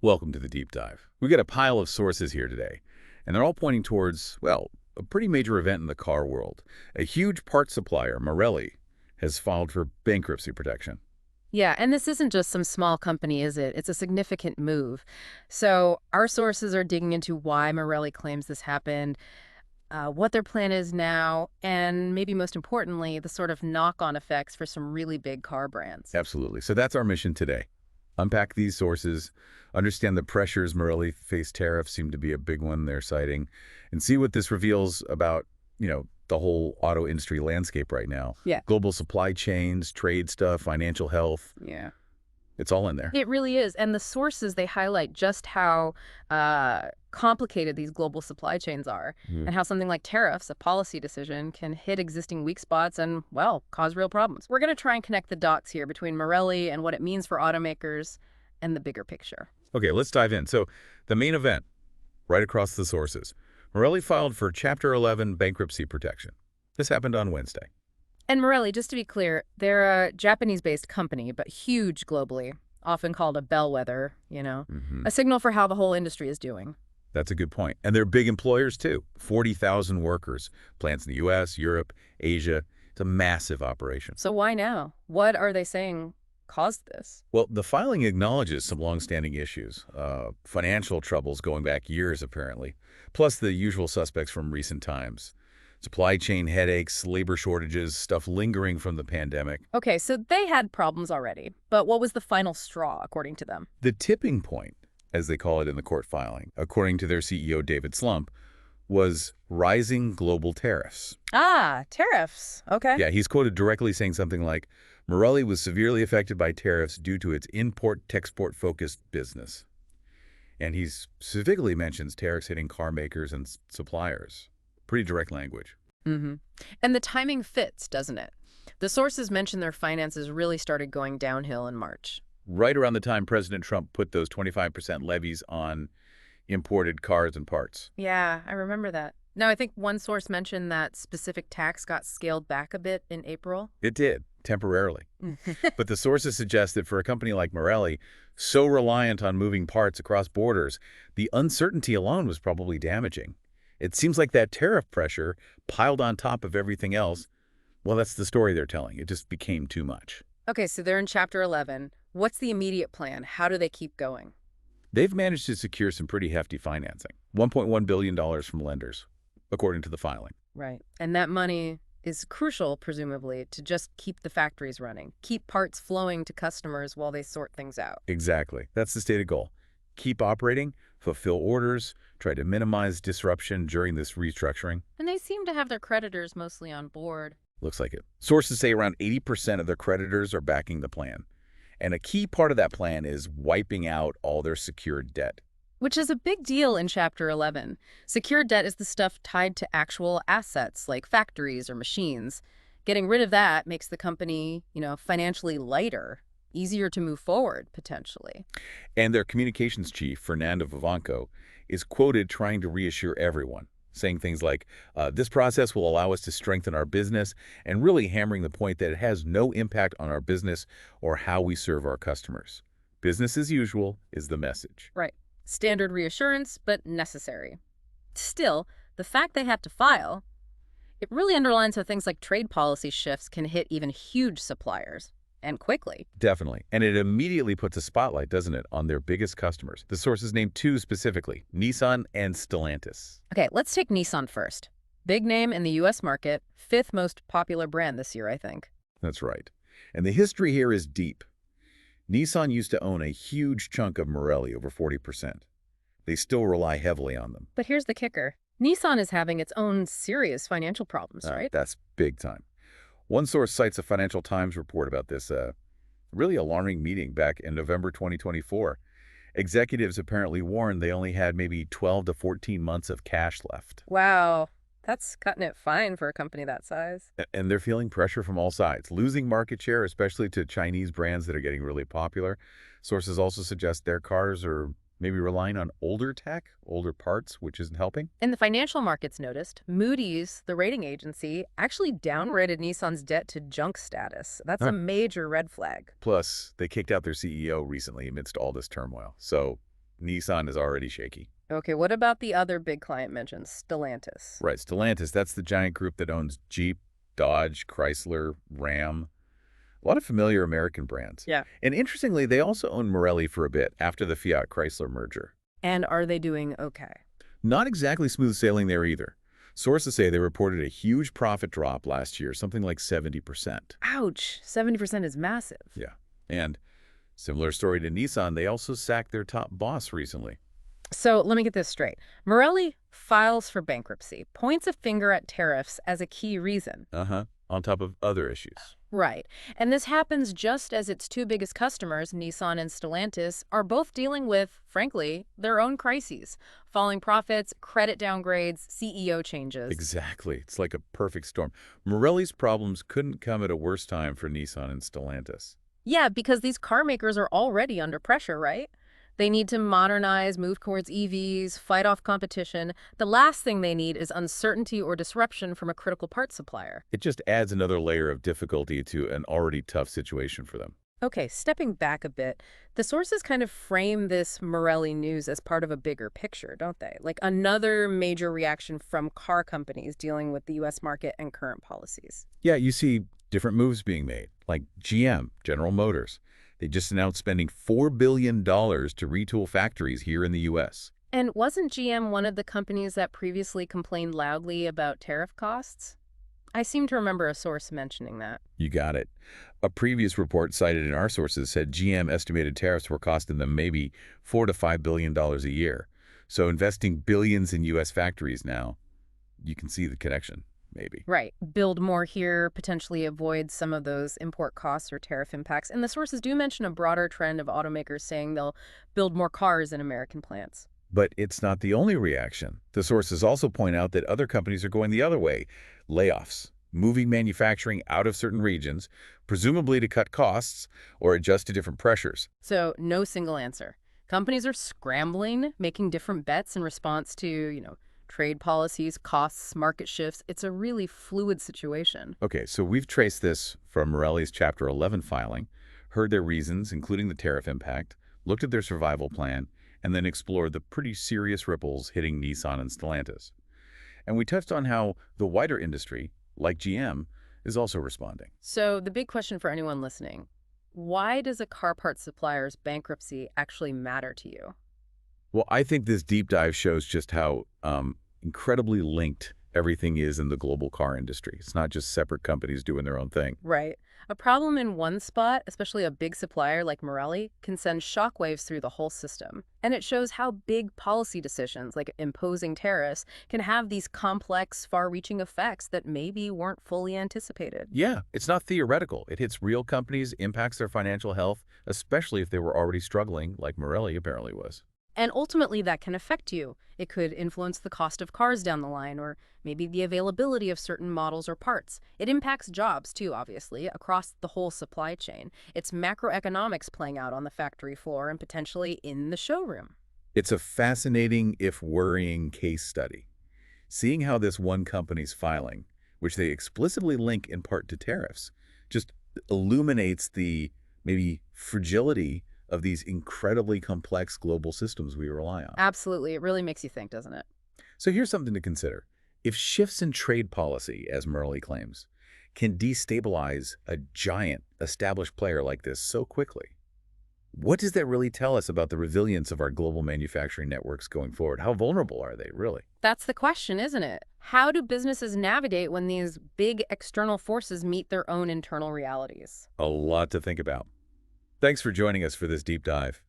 Welcome to the deep dive. We got a pile of sources here today, and they're all pointing towards, well, a pretty major event in the car world. A huge parts supplier, Marelli, has filed for bankruptcy protection. Yeah, and this isn't just some small company, is it? It's a significant move. So our sources are digging into why Marelli claims this happened, what their plan is now, and maybe most importantly, the sort of knock-on effects for some really big car brands. Absolutely. So that's our mission today. Unpack these sources, understand the pressures Marelli face tariffs seem to be a big one they're citing, and see what this reveals about, the whole auto industry landscape right now. Yeah. Global supply chains, trade stuff, financial health. Yeah. It's all in there. It really is. And the sources, they highlight just how complicated these global supply chains are and how something like tariffs, a policy decision, can hit existing weak spots and, well, cause real problems. We're going to try and connect the dots here between Marelli and what it means for automakers and the bigger picture. Okay, let's dive in. So the main event, right across the sources. Marelli filed for Chapter 11 bankruptcy protection. This happened on Wednesday. And Marelli, just to be clear, they're a Japanese-based company, but huge globally, often called a bellwether, a signal for how the whole industry is doing. That's a good point. And they're big employers, too. 40,000 workers, plants in the U.S., Europe, Asia. It's a massive operation. So why now? What are they saying caused this? Well, the filing acknowledges some longstanding issues, financial troubles going back years, apparently, plus the usual suspects from recent times. Supply chain headaches, labor shortages, stuff lingering from the pandemic. Okay, so they had problems already, but what was the final straw, according to them? The tipping point, as they call it in the court filing, according to their CEO, David Slump, was rising global tariffs. Ah, tariffs. Okay. Yeah, he's quoted directly saying something like, Marelli was severely affected by tariffs due to its import-export-focused business. And he specifically mentions tariffs hitting car makers and suppliers. Pretty direct language. Mm-hmm. And the timing fits, doesn't it? The sources mention their finances really started going downhill in March. Right around the time President Trump put those 25% levies on imported cars and parts. Yeah, I remember that. Now, I think one source mentioned that specific tax got scaled back a bit in April. It did, temporarily. But the sources suggest that for a company like Marelli, so reliant on moving parts across borders, the uncertainty alone was probably damaging. It seems like that tariff pressure piled on top of everything else. Well, that's the story they're telling. It just became too much. Okay, so they're in Chapter 11. What's the immediate plan? How do they keep going? They've managed to secure some pretty hefty financing, $1.1 billion from lenders, according to the filing. Right. And that money is crucial, presumably, to just keep the factories running, keep parts flowing to customers while they sort things out. Exactly. That's the stated goal. Keep operating, fulfill orders, try to minimize disruption during this restructuring. And they seem to have their creditors mostly on board. Looks like it. Sources say around 80% of their creditors are backing the plan. And a key part of that plan is wiping out all their secured debt. Which is a big deal in Chapter 11. Secured debt is the stuff tied to actual assets, like factories or machines. Getting rid of that makes the company, financially lighter, easier to move forward, potentially. And their communications chief, Fernando Vivanco, is quoted trying to reassure everyone, saying things like, this process will allow us to strengthen our business, and really hammering the point that it has no impact on our business or how we serve our customers. Business as usual is the message. Right. Standard reassurance, but necessary. Still, the fact they had to file, it really underlines how things like trade policy shifts can hit even huge suppliers, and quickly. Definitely. And it immediately puts a spotlight, doesn't it, on their biggest customers. The sources named two specifically, Nissan and Stellantis. Okay, let's take Nissan first. Big name in the U.S. market, fifth most popular brand this year, I think. That's right. And the history here is deep. Nissan used to own a huge chunk of Marelli, over 40%. They still rely heavily on them. But here's the kicker. Nissan is having its own serious financial problems, right? That's big time. One source cites a Financial Times report about this really alarming meeting back in November 2024. Executives apparently warned they only had maybe 12 to 14 months of cash left. Wow. That's cutting it fine for a company that size. And they're feeling pressure from all sides, losing market share, especially to Chinese brands that are getting really popular. Sources also suggest their cars are maybe relying on older tech, older parts, which isn't helping. And the financial markets noticed Moody's, the rating agency, actually downgraded Nissan's debt to junk status. That's a major red flag. Plus, they kicked out their CEO recently amidst all this turmoil. So Nissan is already shaky. Okay, what about the other big client mentioned, Stellantis? Right, Stellantis, that's the giant group that owns Jeep, Dodge, Chrysler, Ram. A lot of familiar American brands. Yeah. And interestingly, they also owned Marelli for a bit after the Fiat-Chrysler merger. And are they doing okay? Not exactly smooth sailing there either. Sources say they reported a huge profit drop last year, something like 70%. Ouch, 70% is massive. Yeah. And similar story to Nissan, they also sacked their top boss recently. So let me get this straight. Marelli files for bankruptcy, points a finger at tariffs as a key reason. On top of other issues. Right. And this happens just as its two biggest customers, Nissan and Stellantis, are both dealing with, frankly, their own crises. Falling profits, credit downgrades, CEO changes. Exactly. It's like a perfect storm. Marelli's problems couldn't come at a worse time for Nissan and Stellantis. Yeah, because these car makers are already under pressure, right? They need to modernize, move towards EVs, fight off competition. The last thing they need is uncertainty or disruption from a critical parts supplier. It just adds another layer of difficulty to an already tough situation for them. Okay, stepping back a bit, the sources kind of frame this Marelli news as part of a bigger picture, don't they? Like another major reaction from car companies dealing with the U.S. market and current policies. Yeah, you see different moves being made, like GM, General Motors. They just announced spending $4 billion to retool factories here in the U.S. And wasn't GM one of the companies that previously complained loudly about tariff costs? I seem to remember a source mentioning that. You got it. A previous report cited in our sources said GM estimated tariffs were costing them maybe $4 to $5 billion a year. So investing billions in U.S. factories now, you can see the connection. Maybe. Right. Build more here, potentially avoid some of those import costs or tariff impacts. And the sources do mention a broader trend of automakers saying they'll build more cars in American plants. But it's not the only reaction. The sources also point out that other companies are going the other way. Layoffs, moving manufacturing out of certain regions, presumably to cut costs or adjust to different pressures. So no single answer. Companies are scrambling, making different bets in response to, trade policies, costs, market shifts. It's a really fluid situation. Okay, so we've traced this from Marelli's Chapter 11 filing, heard their reasons, including the tariff impact, looked at their survival plan, and then explored the pretty serious ripples hitting Nissan and Stellantis. And we touched on how the wider industry, like GM, is also responding. So the big question for anyone listening, why does a car part supplier's bankruptcy actually matter to you? Well, I think this deep dive shows just how incredibly linked everything is in the global car industry. It's not just separate companies doing their own thing. Right. A problem in one spot, especially a big supplier like Marelli, can send shockwaves through the whole system. And it shows how big policy decisions, like imposing tariffs, can have these complex, far-reaching effects that maybe weren't fully anticipated. Yeah, it's not theoretical. It hits real companies, impacts their financial health, especially if they were already struggling, like Marelli apparently was. And ultimately, that can affect you. It could influence the cost of cars down the line, or maybe the availability of certain models or parts. It impacts jobs, too, obviously, across the whole supply chain. It's macroeconomics playing out on the factory floor and potentially in the showroom. It's a fascinating, if worrying, case study. Seeing how this one company's filing, which they explicitly link in part to tariffs, just illuminates the maybe fragility of these incredibly complex global systems we rely on. Absolutely. It really makes you think, doesn't it? So here's something to consider. If shifts in trade policy, as Marelli claims, can destabilize a giant established player like this so quickly, what does that really tell us about the resilience of our global manufacturing networks going forward? How vulnerable are they, really? That's the question, isn't it? How do businesses navigate when these big external forces meet their own internal realities? A lot to think about. Thanks for joining us for this deep dive.